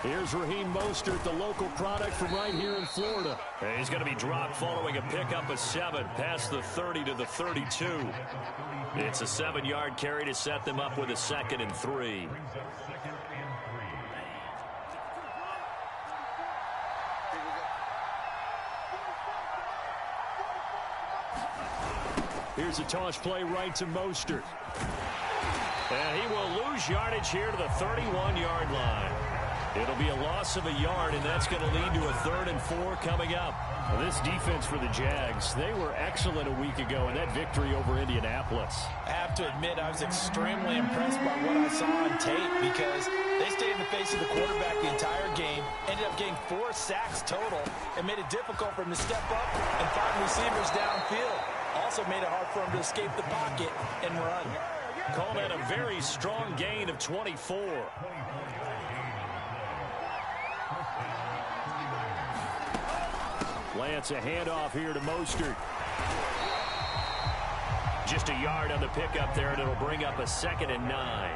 Here's Raheem Mostert, the local product from right here in Florida. And he's going to be dropped following a pickup of 7 past the 30 to the 32. It's a 7-yard carry to set them up with a 2nd and 3. Here's a toss play right to Mostert. And he will lose yardage here to the 31-yard line. It'll be a loss of a yard, and that's going to lead to a 3rd and 4 coming up. Well, this defense for the Jags, they were excellent a week ago in that victory over Indianapolis. I have to admit, I was extremely impressed by what I saw on tape because they stayed in the face of the quarterback the entire game, ended up getting 4 sacks total, and made it difficult for him to step up and find receivers downfield. Also made it hard for him to escape the pocket and run. Call that a very strong gain of 24. Lance, a handoff here to Mostert. Just a yard on the pickup there, and it'll bring up a 2nd and 9.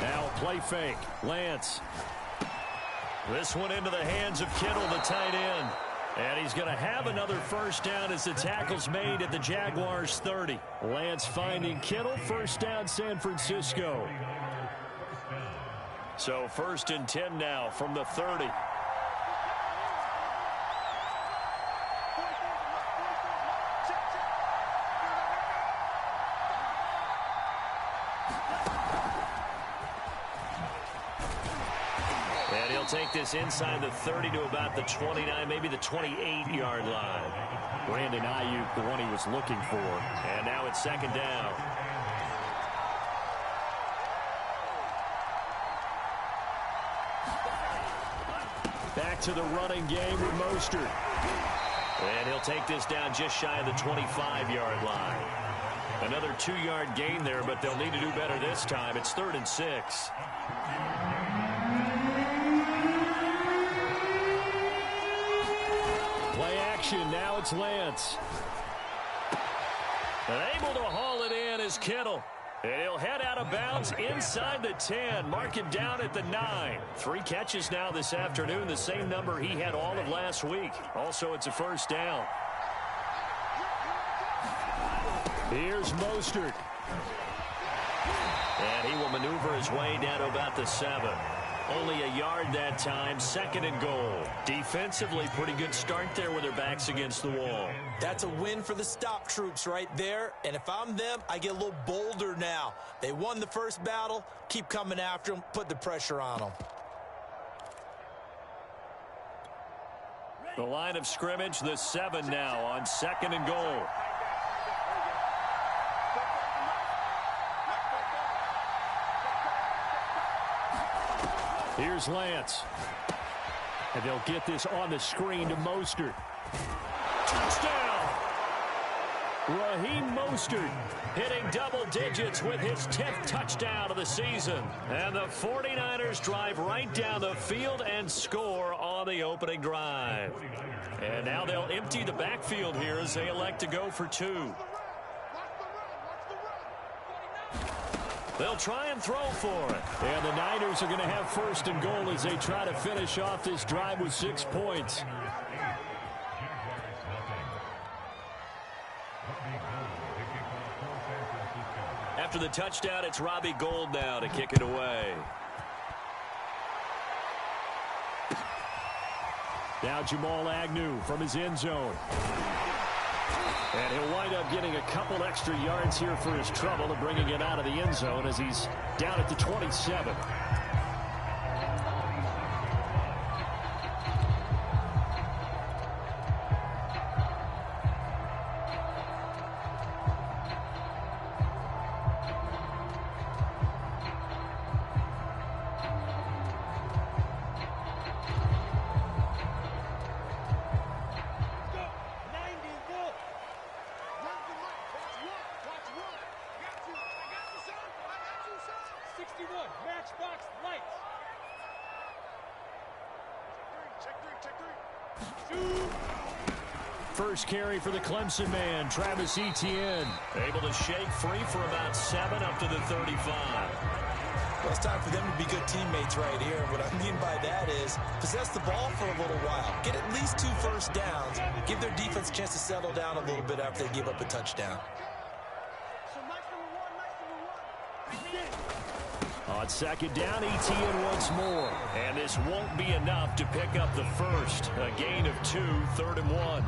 Now play fake. Lance. This one into the hands of Kittle, the tight end. And he's going to have another first down as the tackle's made at the Jaguars' 30. Lance finding Kittle, first down San Francisco. So 1st and 10 now from the 30. And he'll take this inside the 30 to about the 29, maybe the 28-yard line. Brandon Ayuk, the one he was looking for. And now it's 2nd down. Back to the running game with Mostert. And he'll take this down just shy of the 25-yard line. Another 2-yard gain there, but they'll need to do better this time. It's 3rd and 6. Play action. Now it's Lance. And able to haul it in is Kittle. And he'll head out of bounds inside the 10. Mark him down at the 9. 3 catches now this afternoon. The same number he had all of last week. Also, it's a first down. Here's Mostert. And he will maneuver his way down to about the 7. Only a yard that time, 2nd and goal. Defensively, pretty good start there with their backs against the wall. That's a win for the stop troops right there. And if I'm them, I get a little bolder now. They won the first battle. Keep coming after them. Put the pressure on them. The line of scrimmage, the 7 now on 2nd and goal. Here's Lance. And they'll get this on the screen to Mostert. Touchdown! Raheem Mostert hitting double digits with his 10th touchdown of the season. And the 49ers drive right down the field and score on the opening drive. And now they'll empty the backfield here as they elect to go for 2. They'll try and throw for it. And the Niners are going to have 1st and goal as they try to finish off this drive with 6 points. After the touchdown, it's Robbie Gould now to kick it away. Now Jamal Agnew from his end zone. And he'll wind up getting a couple extra yards here for his trouble and bringing it out of the end zone as he's down at the 27. first carry for the Clemson man, Travis Etienne. Able to shake free for about 7 up to the 35. Well, it's time for them to be good teammates right here. What I mean by that is possess the ball for a little while. Get at least 2 first downs. Give their defense a chance to settle down a little bit after they give up a touchdown. On second down, Etienne once more. And this won't be enough to pick up the first. A gain of 2, 3rd and 1.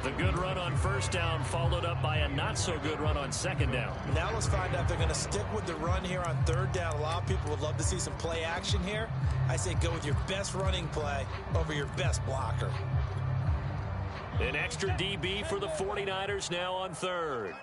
The good run on first down followed up by a not-so-good run on second down. Now let's find out if they're going to stick with the run here on 3rd down. A lot of people would love to see some play action here. I say go with your best running play over your best blocker. An extra DB for the 49ers now on 3rd.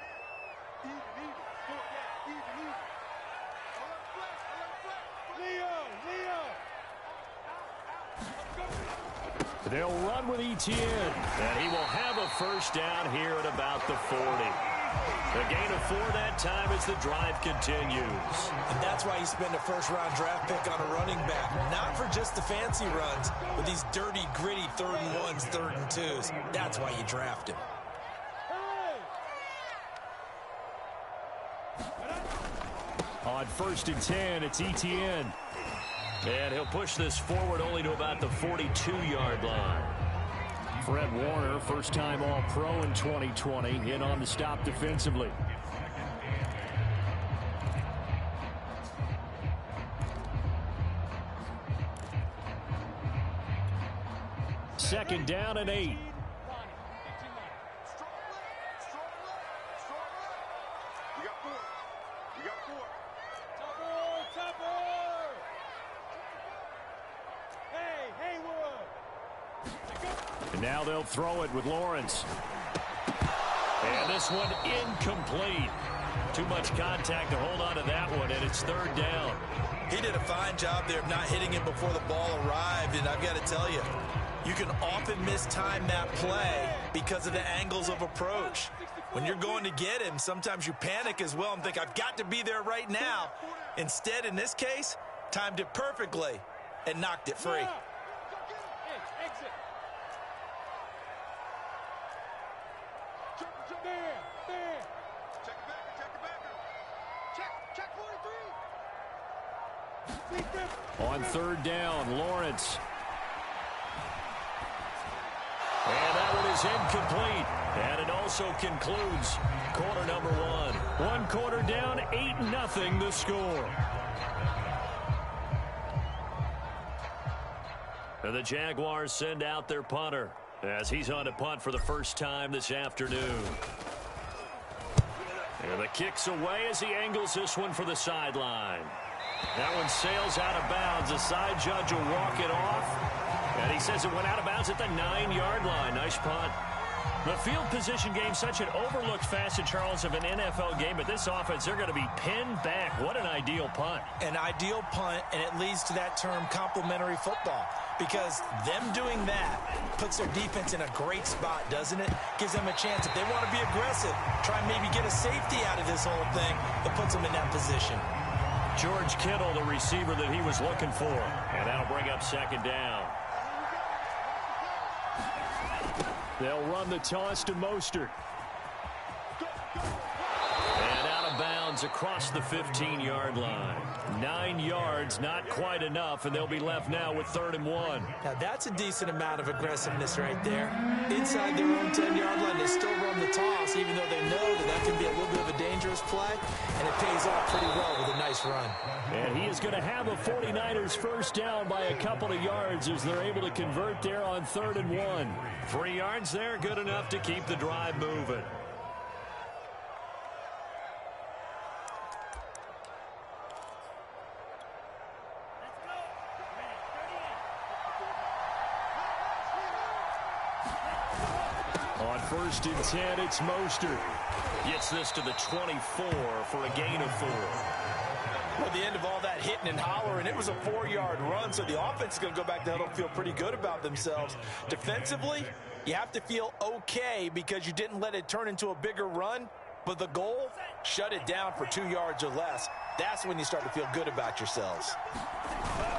They'll run with Etienne. And he will have a first down here at about the 40. A gain of 4 that time as the drive continues. And that's why you spend a first-round draft pick on a running back. Not for just the fancy runs, but these dirty, gritty 3rd and 1s, 3rd and 2s. That's why you draft him. On 1st and 10, it's Etienne. And he'll push this forward only to about the 42-yard line. Fred Warner, first-time All-Pro in 2020, in on the stop defensively. Second down and 8. And now they'll throw it with Lawrence. And this one incomplete. Too much contact to hold on to that one, and it's 3rd down. He did a fine job there of not hitting him before the ball arrived, and I've got to tell you, you can often mistime that play because of the angles of approach. When you're going to get him, sometimes you panic as well and think, I've got to be there right now. Instead, in this case, timed it perfectly and knocked it free. On 3rd down, Lawrence. And that one is incomplete. And it also concludes quarter number 1. 1 quarter down, 8-0 the score. And the Jaguars send out their punter as he's on to punt for the first time this afternoon. And the kick's away as he angles this one for the sideline. That one sails out of bounds. The side judge will walk it off. And he says it went out of bounds at the 9-yard line. Nice punt. The field position game, such an overlooked facet, Charles, of an NFL game. But this offense, they're going to be pinned back. What an ideal punt. An ideal punt, and it leads to that term complementary football. Because them doing that puts their defense in a great spot, doesn't it? Gives them a chance. If they want to be aggressive, try and maybe get a safety out of this whole thing, that puts them in that position. George Kittle, the receiver that he was looking for. And that'll bring up second down. They'll run the toss to Mostert. And out of bounds across the 15-yard line. 9 yards, not quite enough, and they'll be left now with 3rd and 1. Now, that's a decent amount of aggressiveness right there. Inside their own 10-yard line, they still run the toss, even though they know that that can be a little bit of a dangerous play, and it pays off pretty well with a nice run. And he is going to have a 49ers first down by a couple of yards as they're able to convert there on 3rd and 1. 3 yards there, good enough to keep the drive moving. On 1st and 10, it's Mostert. Gets this to the 24 for a gain of 4. Well, the end of all that hitting and hollering, it was a 4-yard run, so the offense is going to go back to huddle and feel pretty good about themselves. Defensively, you have to feel okay because you didn't let it turn into a bigger run, but the goal, shut it down for 2 yards or less. That's when you start to feel good about yourselves.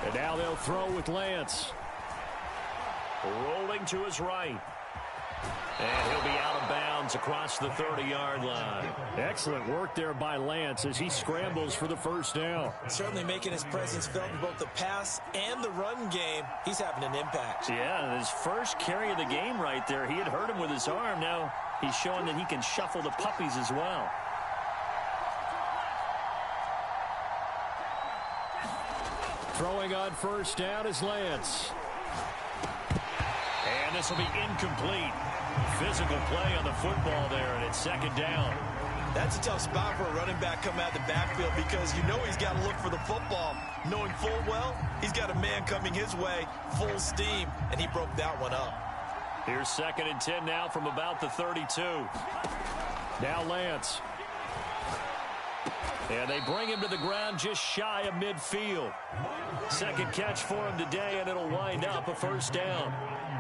And now they'll throw with Lance. Rolling to his right. And he'll be out of bounds across the 30-yard line. Excellent work there by Lance as he scrambles for the first down. Certainly making his presence felt in both the pass and the run game. He's having an impact. Yeah, his first carry of the game right there. He had hurt him with his arm. Now he's showing that he can shuffle the puppies as well. Throwing on first down is Lance. And this will be incomplete. Physical play on the football there, and it's second down. That's a tough spot for a running back coming out of the backfield because you know he's got to look for the football. Knowing full well, he's got a man coming his way, full steam, and he broke that one up. Here's 2nd and 10 now from about the 32. Now Lance. And they bring him to the ground just shy of midfield. Second catch for him today, and it'll wind up a first down.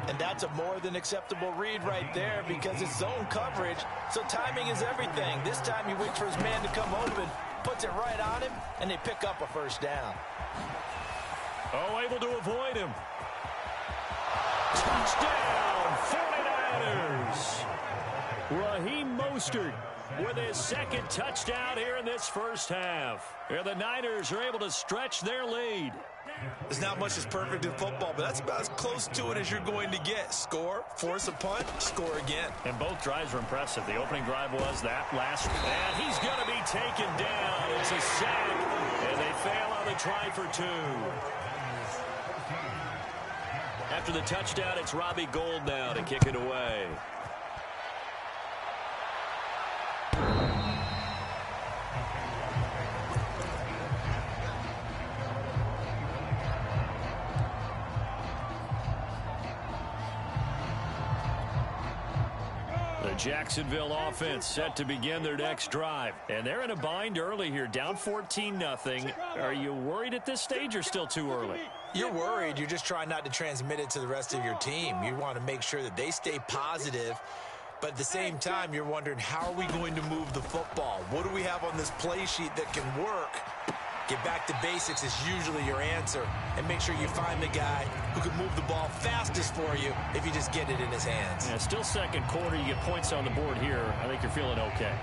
And that's a more than acceptable read right there because it's zone coverage, so timing is everything. This time he waits for his man to come open, puts it right on him, and they pick up a first down. Oh, able to avoid him. Touchdown, 49ers. Raheem Mostert with his second touchdown here in this first half. And the Niners are able to stretch their lead. There's not much that's perfect in football, but that's about as close to it as you're going to get. Score, force a punt, score again. And both drives were impressive. The opening drive was that last. And he's going to be taken down. It's a sack, and they fail on the try for 2. After the touchdown, it's Robbie Gould now to kick it away. Jacksonville offense set to begin their next drive. And they're in a bind early here, down 14-0. Are you worried at this stage or still too early? You're worried. You're just trying not to transmit it to the rest of your team. You want to make sure that they stay positive. But at the same time, you're wondering, how are we going to move the football? What do we have on this play sheet that can work? Get back to basics is usually your answer. And make sure you find the guy who can move the ball fastest for you if you just get it in his hands. Yeah, still second quarter. You get points on the board here. I think you're feeling okay.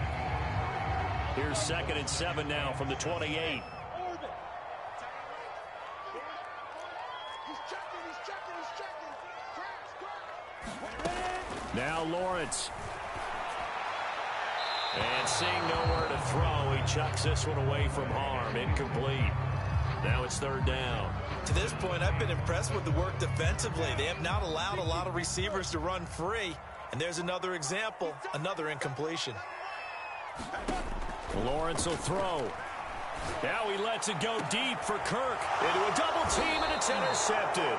Here's 2nd and 7 now from the 28. Now Lawrence. And seeing nowhere to throw, he chucks this one away from harm. Incomplete. Now it's 3rd down. To this point, I've been impressed with the work defensively. They have not allowed a lot of receivers to run free. And there's another example, another incompletion. Lawrence will throw. Now he lets it go deep for Kirk. Into a double team, and it's intercepted.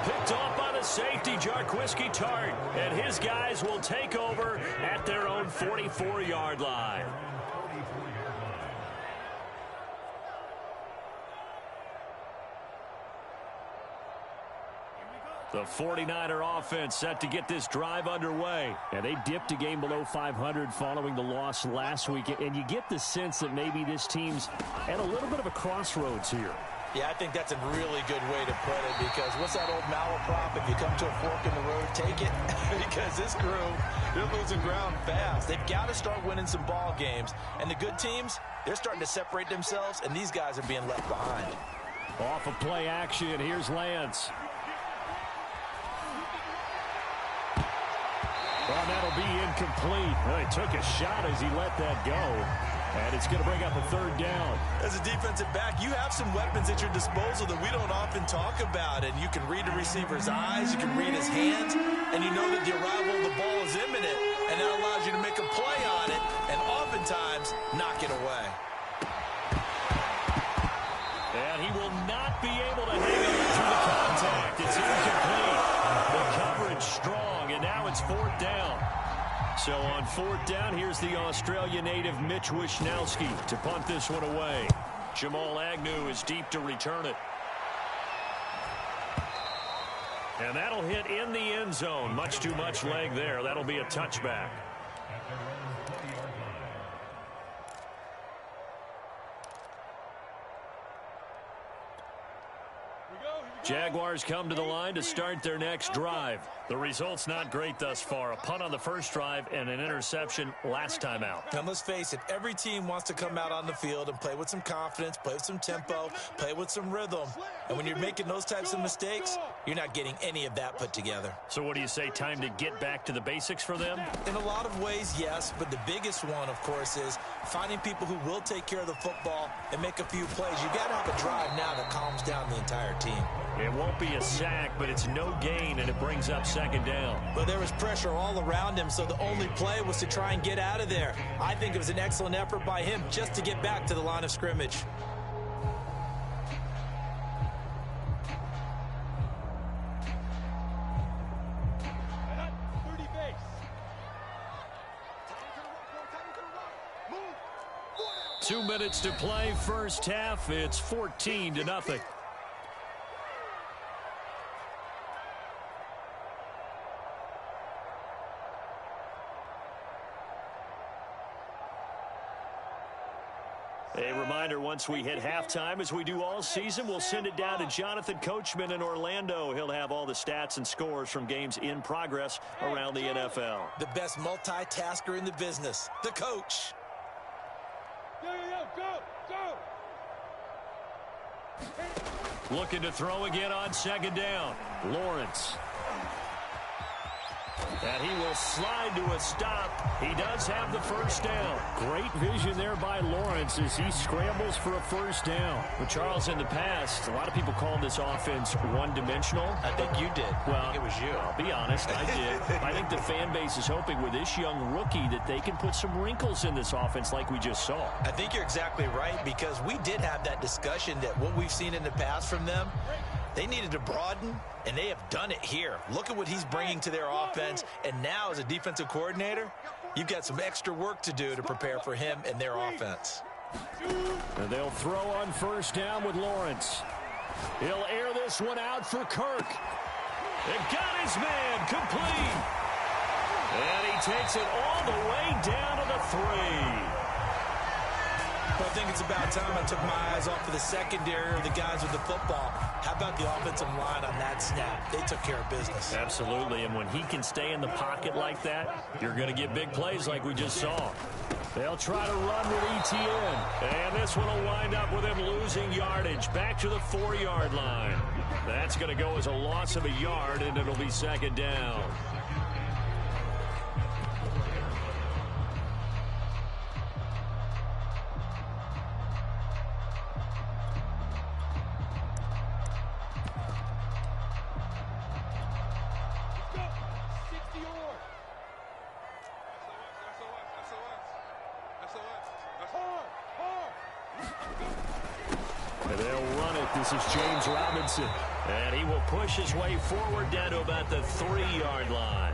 Picked off by the safety, Jarquiski Tart. And his guys will take over at their own 44-yard line. The 49er offense set to get this drive underway. And they dipped a game below 500 following the loss last week. And you get the sense that maybe this team's at a little bit of a crossroads here. Yeah, I think that's a really good way to put it because what's that old malaprop? If you come to a fork in the road, take it. Because this crew, they're losing ground fast. They've got to start winning some ball games. And the good teams, they're starting to separate themselves, and these guys are being left behind. Off of play action, here's Lance. Well, that'll be incomplete. Well, he took a shot as he let that go. And it's going to bring up a 3rd down. As a defensive back, you have some weapons at your disposal that we don't often talk about. And you can read the receiver's eyes, you can read his hands, and you know that the arrival of the ball is imminent. And that allows you to make a play on it and oftentimes knock it away. And he will not be able to hang on through the contact. It's incomplete. The coverage strong, and now it's 4th down. So on 4th down, here's the Australia native Mitch Wishnowski to punt this one away. Jamal Agnew is deep to return it. And that'll hit in the end zone. Much too much leg there. That'll be a touchback. Here we go. Jaguars come to the line to start their next drive. The result's not great thus far. A punt on the first drive and an interception last time out. Now, let's face it, every team wants to come out on the field and play with some confidence, play with some tempo, play with some rhythm. And when you're making those types of mistakes, you're not getting any of that put together. So what do you say, time to get back to the basics for them? In a lot of ways, yes, but the biggest one, of course, is finding people who will take care of the football and make a few plays. You got to have a drive now that calms down the entire team. It won't be a sack, but it's no gain, and it brings up second down. But there was pressure all around him, so the only play was to try and get out of there. I think it was an excellent effort by him just to get back to the line of scrimmage. Two minutes to play, first half. It's 14-0. A reminder, once we hit halftime, as we do all season, we'll send it down to Jonathan Coachman in Orlando. He'll have all the stats and scores from games in progress around the NFL. The best multitasker in the business, the coach. Looking to throw again on second down. Lawrence. And he will slide to a stop. He does have the first down. Great vision there by Lawrence as he scrambles for a first down. Well, Charles, in the past, a lot of people called this offense one-dimensional. I think you did. Well, it was you. I'll be honest, I did. I think the fan base is hoping with this young rookie that they can put some wrinkles in this offense like we just saw. I think you're exactly right, because we did have that discussion that what we've seen in the past from them, they needed to broaden, and they have done it here. Look at what he's bringing to their offense, and now as a defensive coordinator, you've got some extra work to do to prepare for him and their offense. And they'll throw on first down with Lawrence. He'll air this one out for Kirk. It got his man complete. And he takes it all the way down to the 3. Well, I think it's about time I took my eyes off of the secondary or the guys with the football. How about the offensive line on that snap? They took care of business. Absolutely, and when he can stay in the pocket like that, you're going to get big plays like we just saw. They'll try to run with ETN. And this one will wind up with him losing yardage back to the 4-yard line. That's going to go as a loss of a yard, and it'll be second down. And they'll run it. This is James Robinson. And he will push his way forward down to about the 3-yard line.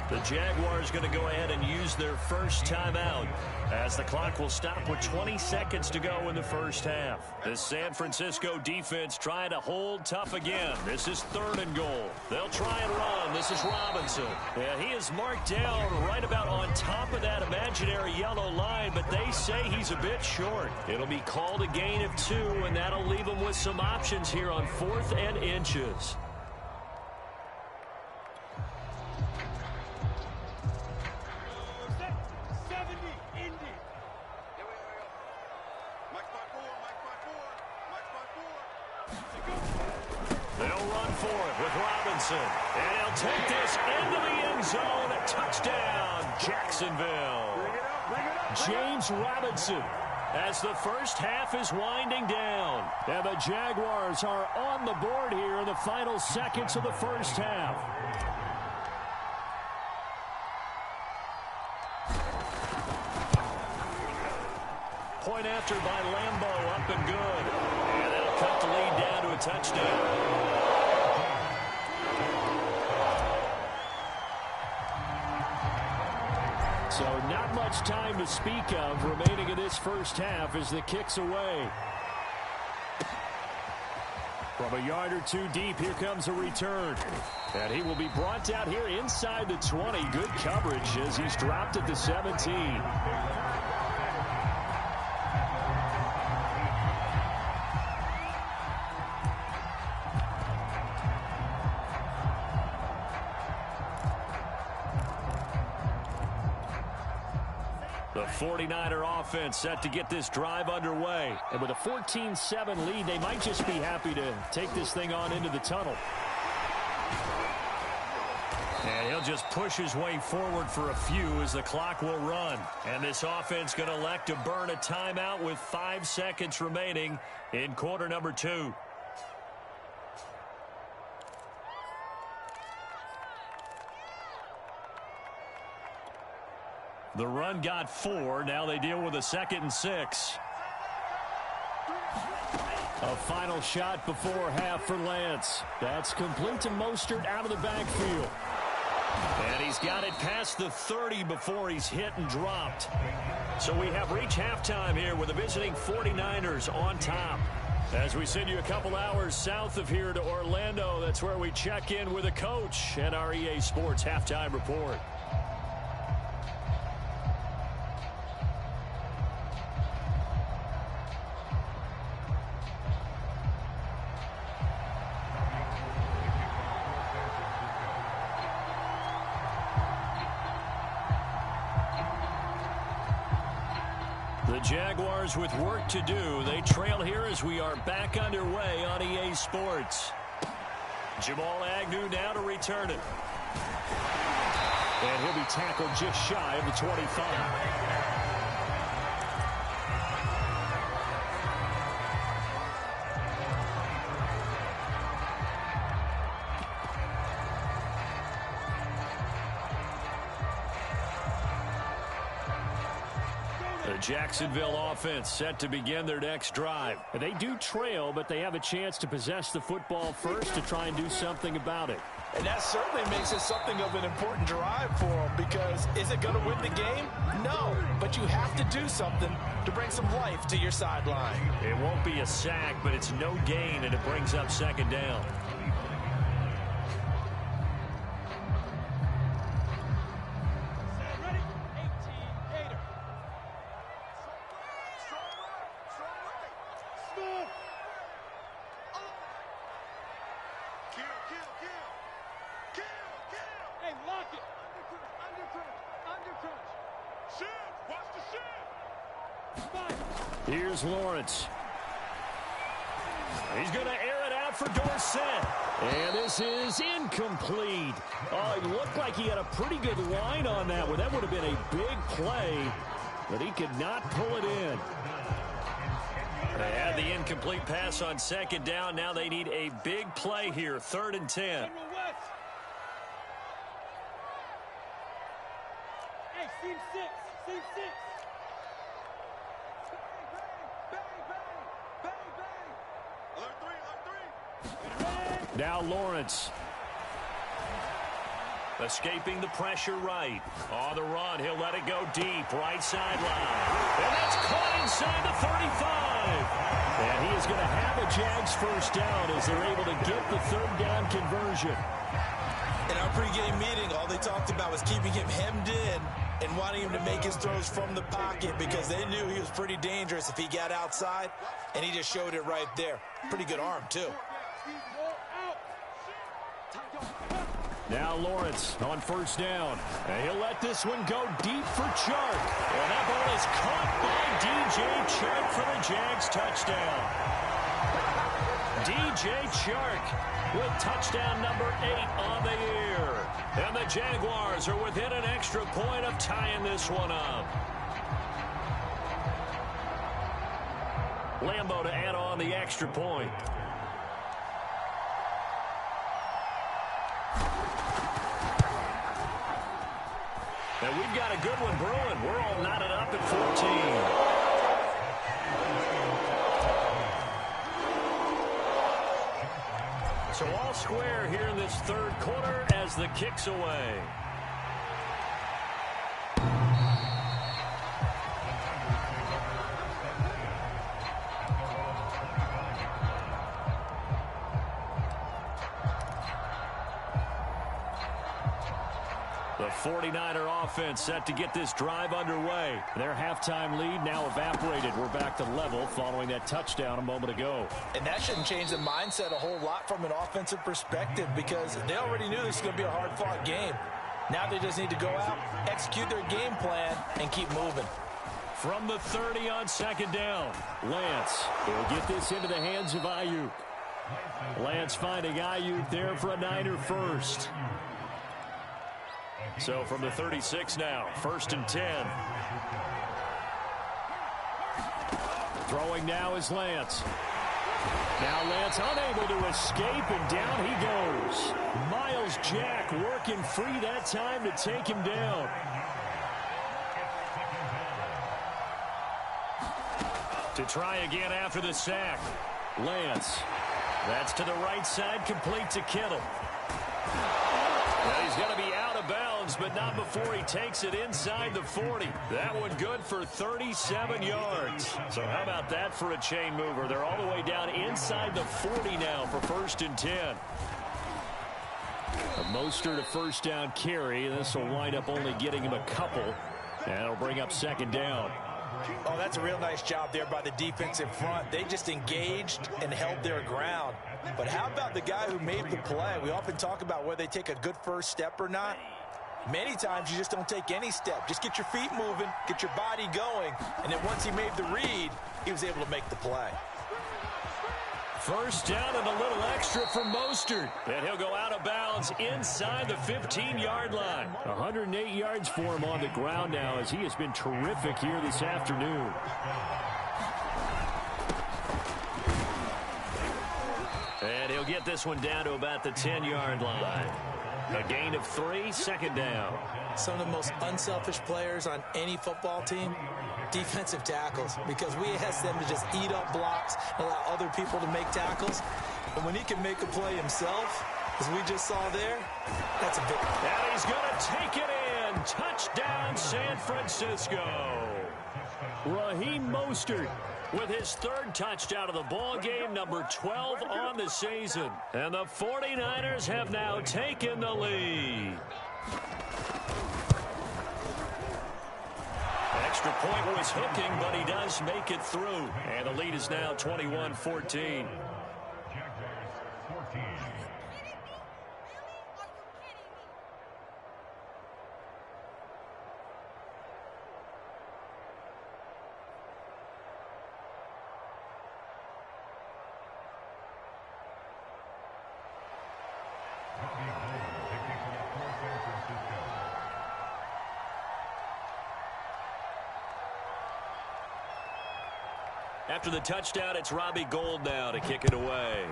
The Jaguars going to go ahead and use their first timeout as the clock will stop with 20 seconds to go in the first half. The San Francisco defense trying to hold tough again. This is 3rd and goal. They'll try and run. This is Robinson. And he is marked down right about on top of that imaginary yellow line, but they say he's a bit short. It'll be called a gain of 2, and that'll leave him with some options here on 4th and inches. And he'll take this into the end zone. A touchdown, Jacksonville. James Robinson. As the first half is winding down. And the Jaguars are on the board here in the final seconds of the first half. Point after by Lambeau, up and good. And that'll cut the lead down to a touchdown. So not much time to speak of remaining in this first half as the kick's away. From a yard or two deep, here comes a return. And he will be brought down here inside the 20. Good coverage as he's dropped at the 17. The 49er offense set to get this drive underway. And with a 14-7 lead, they might just be happy to take this thing on into the tunnel. And he'll just push his way forward for a few as the clock will run. And this offense going to elect to burn a timeout with 5 seconds remaining in quarter number 2. The run got 4. Now they deal with a 2nd and 6. A final shot before half for Lance. That's complete to Mostert out of the backfield. And he's got it past the 30 before he's hit and dropped. So we have reached halftime here with the visiting 49ers on top. As we send you a couple hours south of here to Orlando, that's where we check in with a coach and our EA Sports Halftime Report. The Jaguars with work to do. They trail here as we are back underway on EA Sports. Jamal Agnew now to return it. And he'll be tackled just shy of the 25. The Jacksonville offense set to begin their next drive. They do trail, but they have a chance to possess the football first to try and do something about it. And that certainly makes it something of an important drive for them, because is it going to win the game? No, but you have to do something to bring some life to your sideline. It won't be a sack, but it's no gain, and it brings up 2nd down. Here's Lawrence. He's going to air it out for Dorsett. And this is incomplete. Oh, it looked like he had a pretty good line on that one. That would have been a big play, but he could not pull it in. They had the incomplete pass on 2nd down. Now they need a big play here, 3rd and 10. Hey, seam 6. Seam 6. Now Lawrence. Escaping the pressure right. On the run, he'll let it go deep, right sideline. And that's caught inside the 35. And he is going to have a Jags first down as they're able to get the 3rd down conversion. In our pregame meeting, all they talked about was keeping him hemmed in and wanting him to make his throws from the pocket, because they knew he was pretty dangerous if he got outside, and he just showed it right there. Pretty good arm, too. Now Lawrence on 1st down. And he'll let this one go deep for Chark. And that ball is caught by DJ Chark for the Jags touchdown. DJ Chark with touchdown number 8 on the year. And the Jaguars are within an extra point of tying this one up. Lambeau to add on the extra point. And we've got a good one brewing. We're all knotted up at 14. So all square here in this 3rd quarter as the kick's away. The 49er offense set to get this drive underway. Their halftime lead now evaporated. We're back to level following that touchdown a moment ago. And that shouldn't change the mindset a whole lot from an offensive perspective, because they already knew this was going to be a hard-fought game. Now they just need to go out, execute their game plan, and keep moving. From the 30 on second down, Lance will get this into the hands of Ayuk. Lance finding Ayuk there for a Niner first. So from the 36 now, 1st and 10. Throwing now is Lance. Now Lance unable to escape, and down he goes. Miles Jack working free that time to take him down. To try again after the sack. Lance. That's to the right side, complete to Kittle. Now he's going to be out of bounds, but not before he takes it inside the 40. That one good for 37 yards. So how about that for a chain mover? They're all the way down inside the 40 now for 1st and 10. A Mostert, a first down carry. This will wind up only getting him a couple. And it'll bring up 2nd down. Oh, that's a real nice job there by the defensive front. They just engaged and held their ground. But how about the guy who made the play? We often talk about whether they take a good first step or not. Many times you just don't take any step. Just get your feet moving, get your body going, and then once he made the read, he was able to make the play. First down and a little extra for Mostert. And he'll go out of bounds inside the 15-yard line. 108 yards for him on the ground now, as he has been terrific here this afternoon. And he'll get this one down to about the 10-yard line. A gain of 3, 2nd down. Some of the most unselfish players on any football team, defensive tackles, because we ask them to just eat up blocks and allow other people to make tackles. And when he can make a play himself, as we just saw there, that's a big. And he's going to take it in. Touchdown, San Francisco. Raheem Mostert with his 3rd touchdown of the ball game, number 12 on the season. And the 49ers have now taken the lead. Extra point was hooking, but he does make it through. And the lead is now 21-14. After the touchdown, it's Robbie Gould now to kick it away.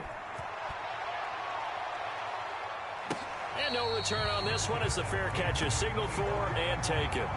And no return on this one as the fair catch is signaled for and taken.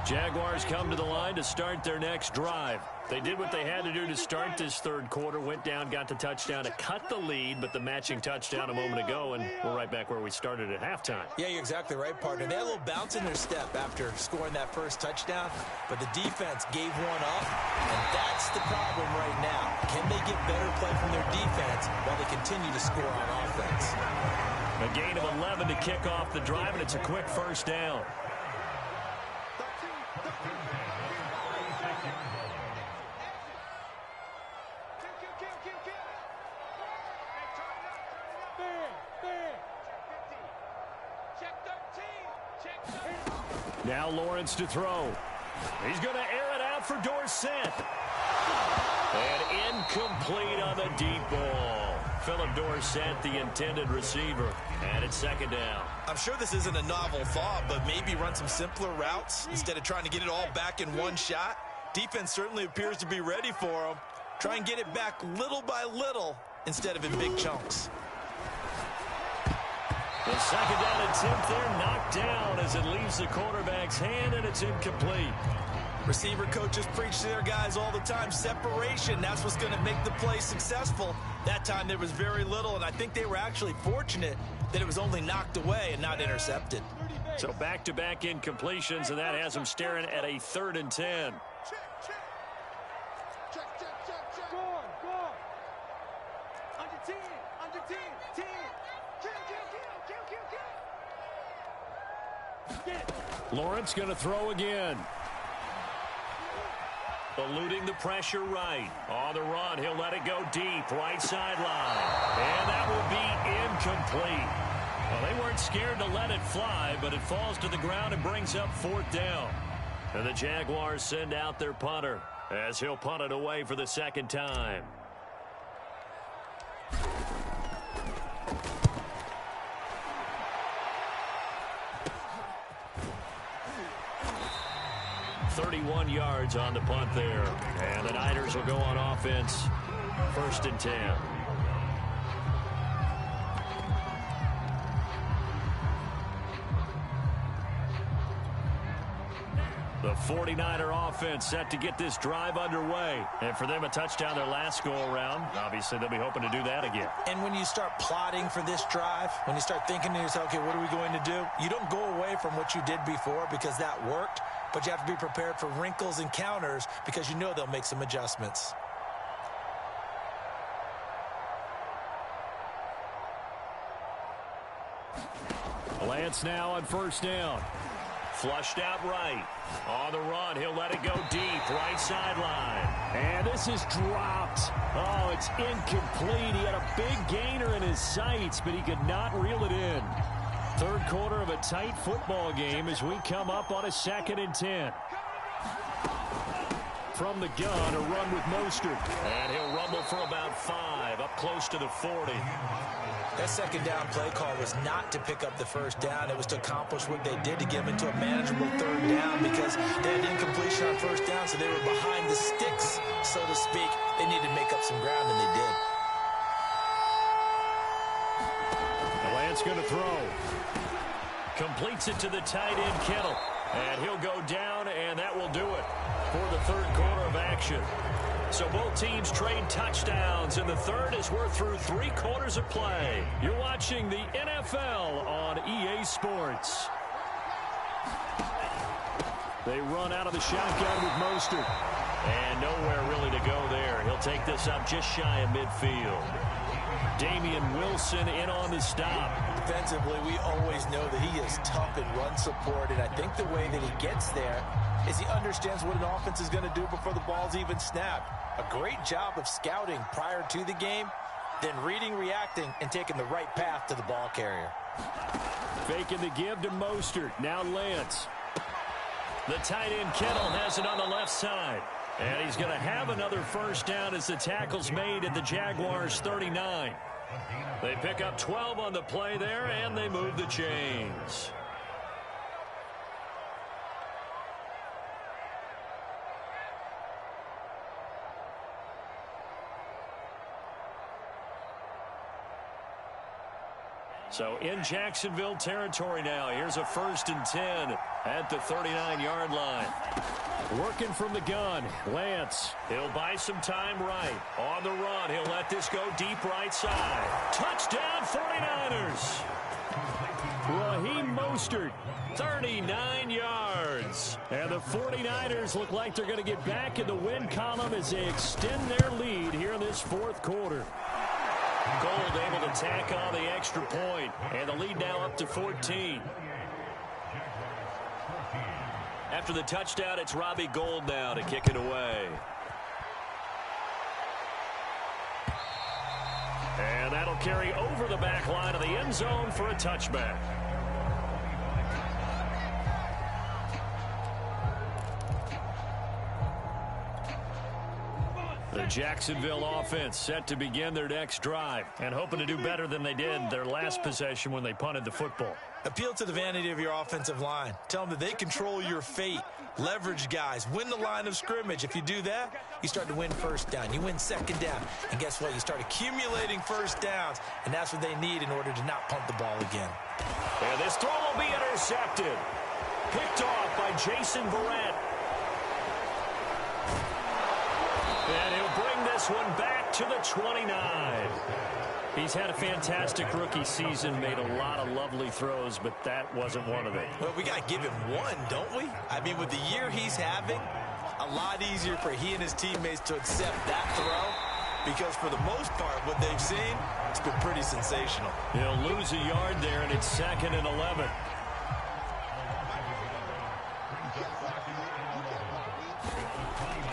Jaguars come to the line to start their next drive. They did what they had to do to start this 3rd quarter, went down, got the touchdown to cut the lead, but the matching touchdown a moment ago, and we're right back where we started at halftime. Yeah, you're exactly right, partner. They had a little bounce in their step after scoring that first touchdown, but the defense gave one up, and that's the problem right now. Can they get better play from their defense while they continue to score on offense? A gain of 11 to kick off the drive, and it's a quick first down. Now Lawrence to throw. He's going to air it out for Dorsett. And incomplete on the deep ball. Philip Dorsett, the intended receiver. And it's 2nd down. I'm sure this isn't a novel thought, but maybe run some simpler routes instead of trying to get it all back in one shot. Defense certainly appears to be ready for him. Try and get it back little by little instead of in big chunks. The 2nd down attempt there knocked down as it leaves the quarterback's hand, and it's incomplete. Receiver coaches preach to their guys all the time. Separation, that's what's going to make the play successful. That time there was very little, and I think they were actually fortunate that it was only knocked away and not intercepted. So back-to-back incompletions, and that has them staring at a 3rd and 10. Lawrence going to throw again. Eluding the pressure right. On the run, he'll let it go deep, right sideline. And that will be incomplete. Well, they weren't scared to let it fly, but it falls to the ground and brings up 4th down. And the Jaguars send out their punter as he'll punt it away for the 2nd time. .31 yards on the punt there. And the Niners will go on offense. 1st and 10. The 49er offense set to get this drive underway. And for them, a touchdown their last go-around. Obviously, they'll be hoping to do that again. And when you start plotting for this drive, when you start thinking to yourself, okay, what are we going to do? You don't go away from what you did before because that worked, but you have to be prepared for wrinkles and counters because you know they'll make some adjustments. Lance now on 1st down. Flushed out right. On the run, he'll let it go deep, right sideline. And this is dropped. Oh, it's incomplete. He had a big gainer in his sights, but he could not reel it in. 3rd quarter of a tight football game as we come up on a 2nd and 10. From the gun, a run with Mostert. And he'll rumble for about 5, up close to the 40. That 2nd down play call was not to pick up the 1st down. It was to accomplish what they did to get them into a manageable 3rd down because they had incompletion on 1st down, so they were behind the sticks, so to speak. They needed to make up some ground, and they did. Lance going to throw. Completes it to the tight end, Kittle. And he'll go down, and that will do it for the 3rd quarter of action. So both teams trade touchdowns in the 3rd as we're through 3 quarters of play. You're watching the NFL on EA Sports. They run out of the shotgun with Mostert. And nowhere really to go there. He'll take this up just shy of midfield. Damian Wilson in on the stop. Defensively, we always know that he is tough in run support, and I think the way that he gets there is he understands what an offense is going to do before the ball's even snapped. A great job of scouting prior to the game, then reading, reacting, and taking the right path to the ball carrier. Faking the give to Mostert. Now Lance. The tight end Kittle has it on the left side. And he's going to have another 1st down as the tackle's made at the Jaguars' 39. They pick up 12 on the play there, and they move the chains. So in Jacksonville territory now. Here's a 1st and 10 at the 39-yard line. Working from the gun, Lance. He'll buy some time right. On the run, he'll let this go deep right side. Touchdown 49ers. Raheem Mostert. 39 yards. And the 49ers look like they're going to get back in the win column as they extend their lead here in this 4th quarter. Gold able to tack on the extra point, and the lead now up to 14. After the touchdown, it's Robbie Gould now to kick it away. And that'll carry over the back line of the end zone for a touchback. The Jacksonville offense set to begin their next drive and hoping to do better than they did their last possession when they punted the football. Appeal to the vanity of your offensive line. Tell them that they control your fate. Leverage guys. Win the line of scrimmage. If you do that, you start to win 1st down. You win 2nd down. And guess what? You start accumulating 1st downs. And that's what they need in order to not punt the ball again. And this throw will be intercepted. Picked off by Jason Verrett. And he'll bring this one back to the 29. He's had a fantastic rookie season, made a lot of lovely throws, but that wasn't one of them. Well, we got to give him one, don't we? I mean, with the year he's having, a lot easier for he and his teammates to accept that throw because for the most part, what they've seen, it's been pretty sensational. He'll lose a yard there, and it's 2nd and 11.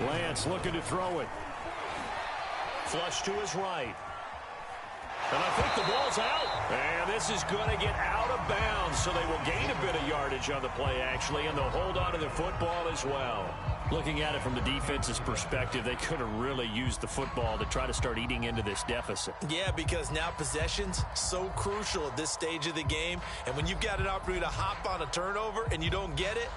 Lance looking to throw it. Flush to his right. And I think the ball's out. And this is going to get out of bounds, so they will gain a bit of yardage on the play, actually, and they'll hold on to the football as well. Looking at it from the defense's perspective, they could have really used the football to try to start eating into this deficit. Yeah, because now possession's so crucial at this stage of the game. And when you've got an opportunity to hop on a turnover and you don't get it,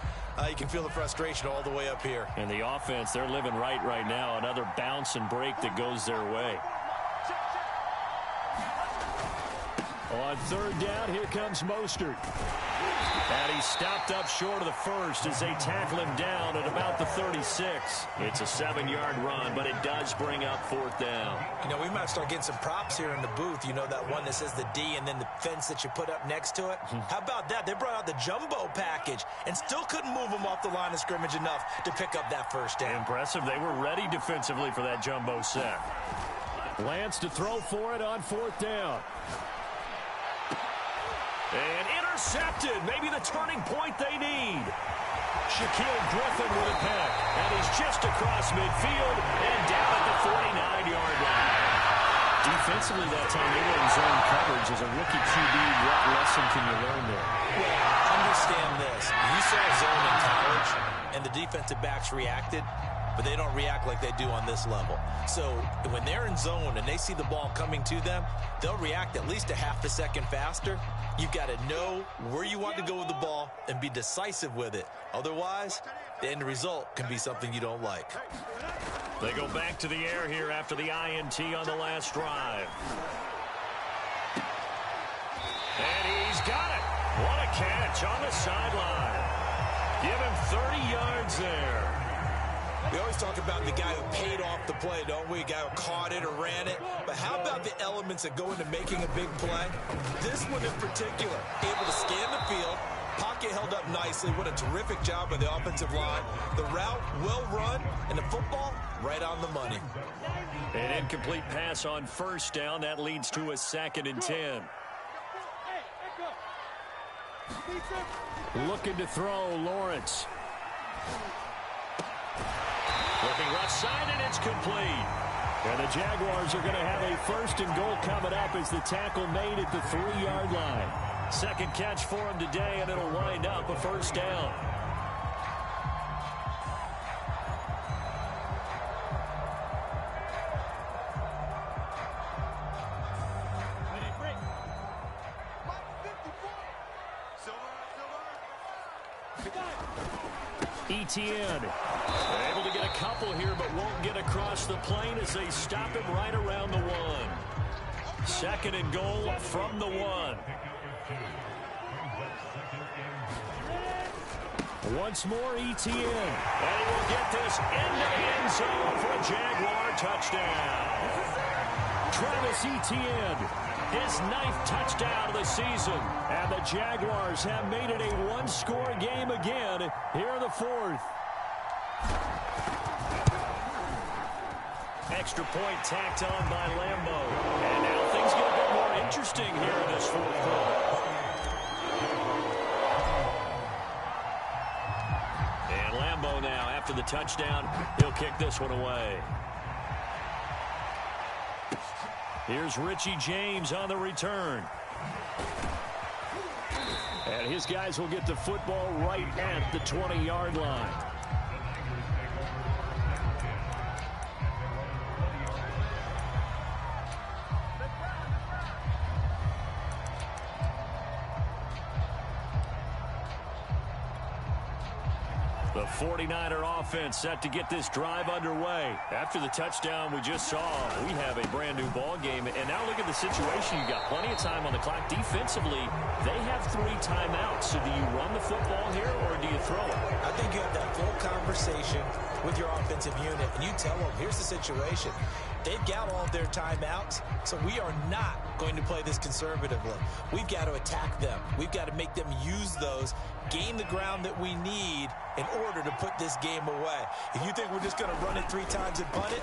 you can feel the frustration all the way up here. And the offense, they're living right now. Another bounce and break that goes their way. On third down, here comes Mostert. And he's stopped up short of the first as they tackle him down at about the 36. It's a 7-yard run, but it does bring up fourth down. You know, we might start getting some props here in the booth. You know, that one that says the D and then the fence that you put up next to it? How about that? They brought out the jumbo package and still couldn't move them off the line of scrimmage enough to pick up that first down. Impressive. They were ready defensively for that jumbo set. Lance to throw for it on fourth down. And intercepted. Maybe the turning point they need. Shaquille Griffin with a peck. And he's just across midfield and down at the 49-yard line. Defensively that time, they were in zone coverage. As a rookie QB, what lesson can you learn there? Well, understand this. You saw zone in college, and the defensive backs reacted, but they don't react like they do on this level. So when they're in zone and they see the ball coming to them, they'll react at least a half a second faster. You've got to know where you want to go with the ball and be decisive with it. Otherwise, the end result can be something you don't like. They go back to the air here after the INT on the last drive. And he's got it. What a catch on the sideline. Give him 30 yards there. We always talk about the guy who paid off the play, don't we? A guy who caught it or ran it. But how about the elements that go into making a big play? This one in particular, able to scan the field, pocket held up nicely. What a terrific job by the offensive line. The route well run, and the football right on the money. An incomplete pass on first down. That leads to a 2nd and 10. Looking to throw, Lawrence. Looking left side, and it's complete. And the Jaguars are going to have a 1st and goal coming up as the tackle made at the 3-yard line. Second catch for him today, and it'll wind up a first down. Etienne. Able to get a couple here, but won't get across the plane as they stop him right around the 1. 2nd and goal from the 1. Once more, Etienne. And he will get this into the end zone for a Jaguar touchdown. Travis Etienne. His 9th touchdown of the season. And the Jaguars have made it a one-score game again here in the 4th. Extra point tacked on by Lambo. And now things get a bit more interesting here in this 4th quarter. And Lambo now, after the touchdown, he'll kick this one away. Here's Richie James on the return. And his guys will get the football right at the 20-yard line. The 49er offense set to get this drive underway. After the touchdown we just saw, we have a brand new ball game. And now look at the situation. You've got plenty of time on the clock. Defensively, they have 3 timeouts. So do you run the football here or do you throw it? I think you have that full conversation with your offensive unit, and you tell them, here's the situation. They've got all of their timeouts, so we are not going to play this conservatively. We've got to attack them. We've got to make them use those, gain the ground that we need in order quarter to put this game away. If you think we're just going to run it 3 times and punt it,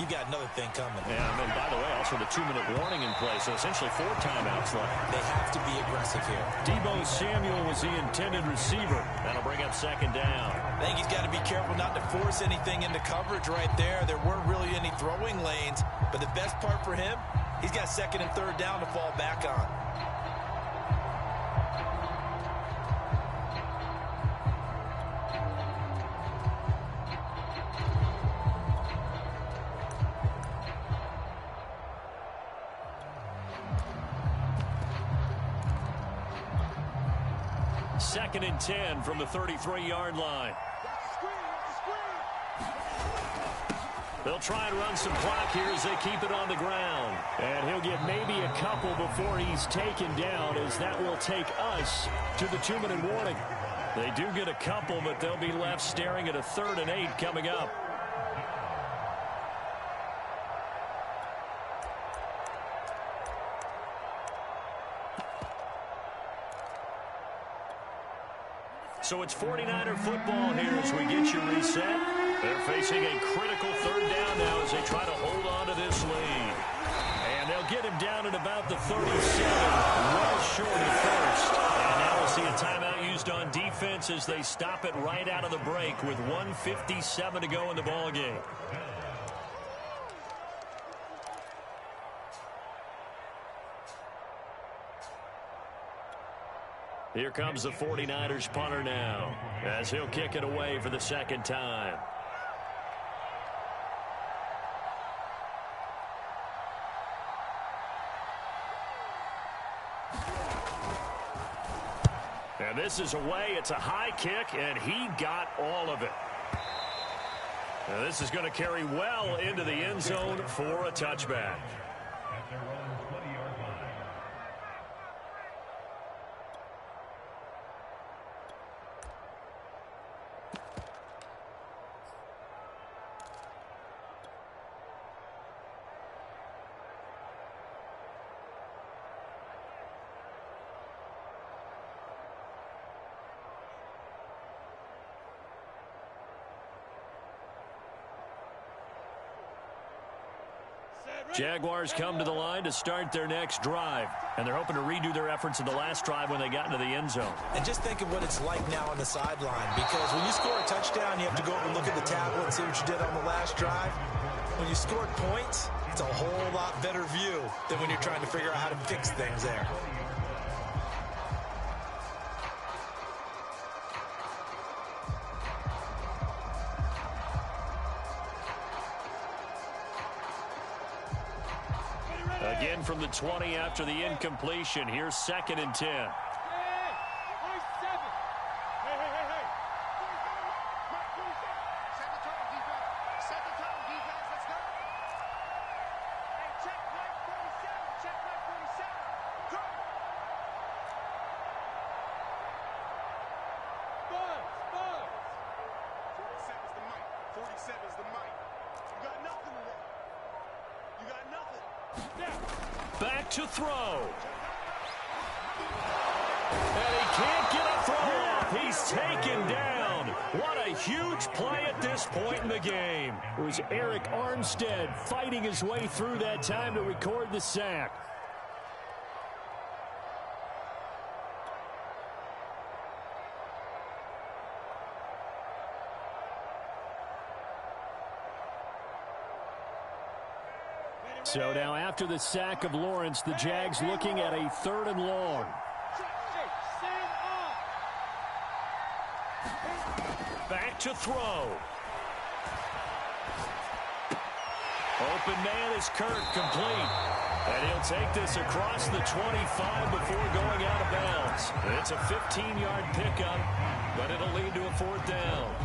you got another thing coming. Yeah, and by the way, also the 2-minute warning in play, so essentially 4 timeouts left. They have to be aggressive here. Deebo Samuel was the intended receiver. That'll bring up 2nd down. I think he's got to be careful not to force anything into coverage right there. There weren't really any throwing lanes, but the best part for him, he's got 2nd and 3rd down to fall back on. Second and 10 from the 33-yard line. They'll try and run some clock here as they keep it on the ground. And he'll get maybe a couple before he's taken down, as that will take us to the 2-minute warning. They do get a couple, but they'll be left staring at a 3rd and 8 coming up. So it's 49er football here as we get you reset. They're facing a critical 3rd down now as they try to hold on to this lead. And they'll get him down at about the 37, well short of first. And now we'll see a timeout used on defense as they stop it right out of the break with 1:57 to go in the ballgame. Here comes the 49ers punter now as he'll kick it away for the 2nd time. And this is away. It's a high kick, and he got all of it. Now this is going to carry well into the end zone for a touchback. Jaguars come to the line to start their next drive, and they're hoping to redo their efforts in the last drive when they got into the end zone. And just think of what it's like now on the sideline, because when you score a touchdown, you have to go over and look at the tablet and see what you did on the last drive. When you scored points, it's a whole lot better view than when you're trying to figure out how to fix things there. Again from the 20 after the incompletion. Here's 2nd and 10. Back to throw. And he can't get a throw off. He's taken down. What a huge play at this point in the game. It was Eric Armstead fighting his way through that time to record the sack. So now after the sack of Lawrence, the Jags looking at a 3rd and long. Back to throw. Open man is Kirk, complete. And he'll take this across the 25 before going out of bounds. It's a 15-yard pickup, but it'll lead to a 4th down.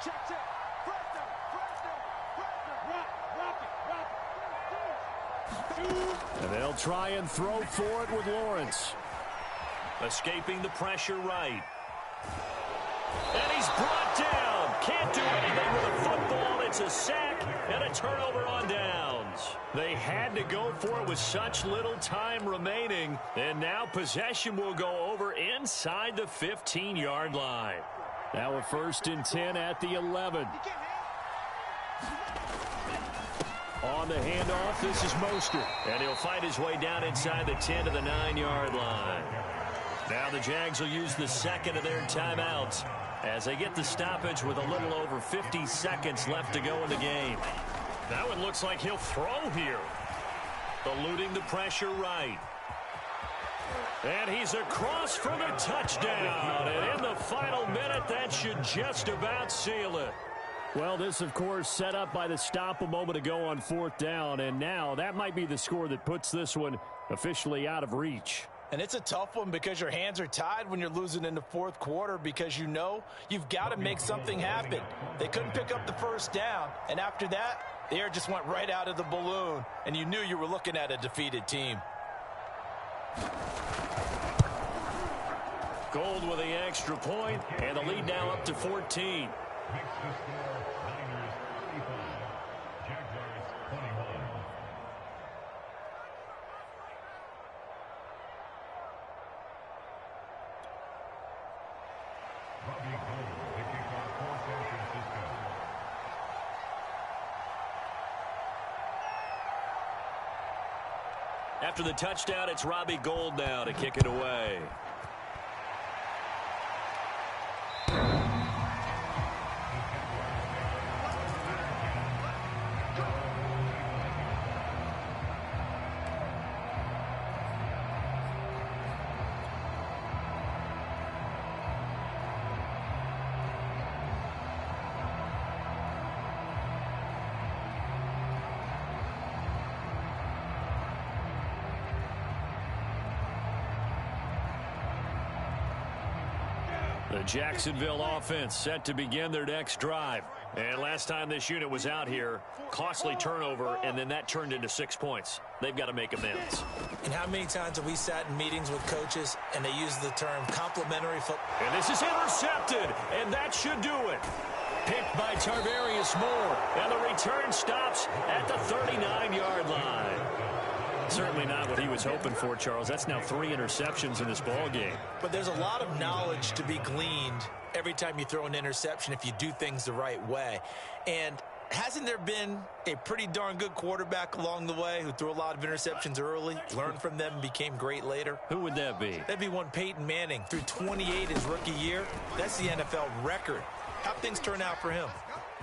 Check, check. Pressure, pressure, pressure. Rock it. And they'll try and throw for it with Lawrence. Escaping the pressure right. And he's brought down. Can't do anything with a football. It's a sack and a turnover on downs. They had to go for it with such little time remaining. And now possession will go over inside the 15-yard line. Now a 1st and 10 at the 11. On the handoff, this is Mostert. And he'll fight his way down inside the 10 to the 9-yard line. Now the Jags will use the second of their timeouts as they get the stoppage with a little over 50 seconds left to go in the game. That one looks like he'll throw here. Eluding the pressure right. And he's across for the touchdown. And in the final minute, that should just about seal it. Well, this, of course, set up by the stop a moment ago on 4th down. And now that might be the score that puts this one officially out of reach. And it's a tough one because your hands are tied when you're losing in the 4th quarter because you know you've got to make something happen. They couldn't pick up the 1st down. And after that, the air just went right out of the balloon. And you knew you were looking at a defeated team. Gold with the extra point, and the lead now up to 14. After the touchdown, it's Robbie Gould now to kick it away. The Jacksonville offense set to begin their next drive. And last time this unit was out here, costly turnover, and then that turned into 6 points. They've got to make amends. And how many times have we sat in meetings with coaches and they use the term complimentary football? And this is intercepted, and that should do it. Picked by Tarvarius Moore, and the return stops at the 39-yard line. Certainly not what he was hoping for, Charles. That's now 3 interceptions in this ball game. But there's a lot of knowledge to be gleaned every time you throw an interception if you do things the right way. And hasn't there been a pretty darn good quarterback along the way who threw a lot of interceptions early, learned from them, and became great later? Who would that be? That'd be one Peyton Manning. Threw 28 his rookie year. That's the NFL record. How'd things turn out for him?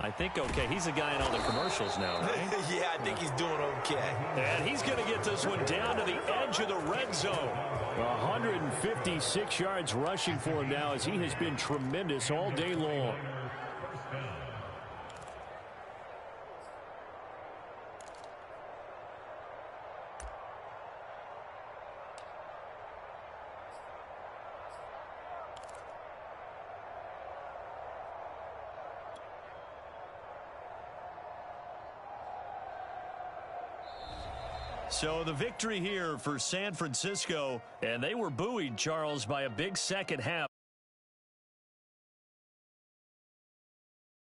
I think okay. He's a guy in all the commercials now, right? Yeah, I think he's doing okay. And he's going to get this one down to the edge of the red zone. 156 yards rushing for him now as he has been tremendous all day long. So the victory here for San Francisco, and they were buoyed, Charles, by a big second half.